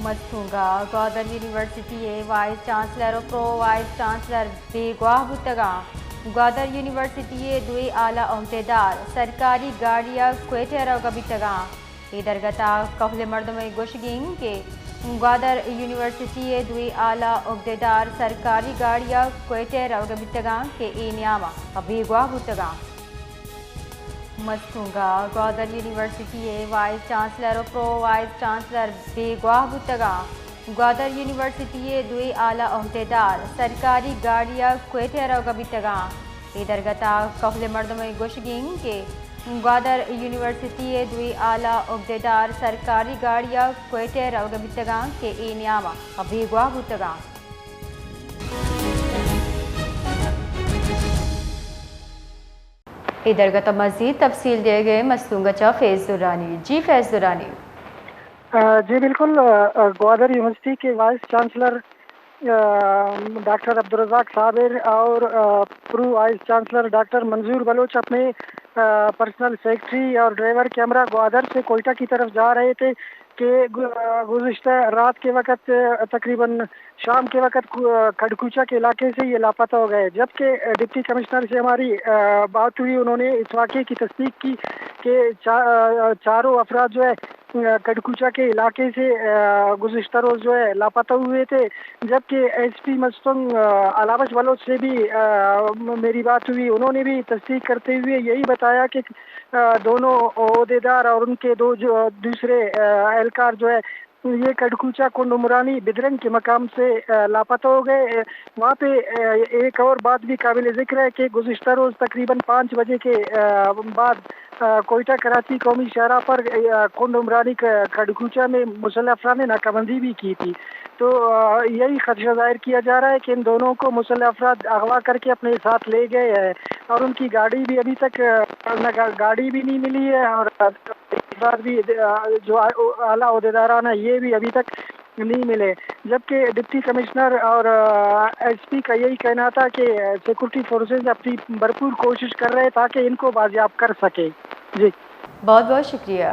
ಮತ್ತುಂಗ ಗೌದರ್ ಯೂನಿವರ್ಸಿಟಿಯ vice chancellor pro vice chancellor बेगवाह बुतगा गौदर यूनिवर्सिटी दुई आला अहदेदार सरकारी गाड़िया क्वेटर गबितगा इदरगता कहले मर्दम गोशगिंग के गौदर यूनिवर्सिटी दुई आला अहदेदार सरकारी गाड़िया क्वेटर गबितगा के इनियामा बेगवाह बुतगा मस्तूंगा Gwadar university vice chancellor pro vice chancellor बेगवाह बुतगा गौदर यूनिवर्सिटी दुई आला अहदेदार सरकारी गाड़िया क्वेटर गबितगा इदरगता कहले मर्दम गोशगिंग के गौदर यूनिवर्सिटी दुई आला अहदेदार सरकारी गाड़िया क्वेटर गबितगा के इनियामा बेगवाह बुतगा इधरगता मजीद तफसील दिए गए मसलूंगचा फैज़ दुरानी। जी फैज़ दुरानी। जी बिल्कुल, ग्वादर यूनिवर्सिटी के वाइस चांसलर डॉक्टर अब्दुर्रज़ाक साबिर और प्रो वाइस चांसलर डॉक्टर मंजूर बलोच अपने पर्सनल सेक्रेटरी और ड्राइवर कैमरा ग्वादर से कोयटा की तरफ जा रहे थे कि गुज़िश्ता रात के वक़्त तकरीबन शाम के वक़्त खड़कूचा के इलाके से ये लापता हो गए। जबकि डिप्टी कमिश्नर से हमारी बात हुई, उन्होंने इस वाक़े की तस्दीक की कि चारों अफराद जो है खड़कूचा के इलाके से गुज़िश्ता रोज़ जो है लापता हुए थे। जबकि एसपी मस्तंग अलावश बलोच से भी मेरी बात हुई, उन्होंने भी तस्दीक करते हुए यही बताया कि दोनों ओहदेदार और उनके दो जो दूसरे एहलकार जो है ये खड़कूचा कुंडुमरानी बिदरंग के मकाम से लापता हो गए। वहाँ पे एक और बात भी काबिल ज़िक्र है कि गुज़िश्ता रोज़ तकरीबन 5 बजे के बाद कोयटा कराची कौमी शहरा पर कुंडुमरानी खड़कूचा में मुसल्लह अफराद ने नाकाबंदी भी की थी। तो यही खदशा जाहिर किया जा रहा है कि इन दोनों को मुसल्लह अफराद अगवा करके अपने साथ ले गए हैं और उनकी गाड़ी भी अभी तक गाड़ी भी नहीं मिली है और भी जो आला ओहदेदारान है ये भी अभी तक नहीं मिले। जबकि डिप्टी कमिश्नर और एसपी का यही कहना था कि सिक्योरिटी फोर्सेस अपनी भरपूर कोशिश कर रहे हैं ताकि इनको बाजियाब कर सके। जी बहुत बहुत शुक्रिया।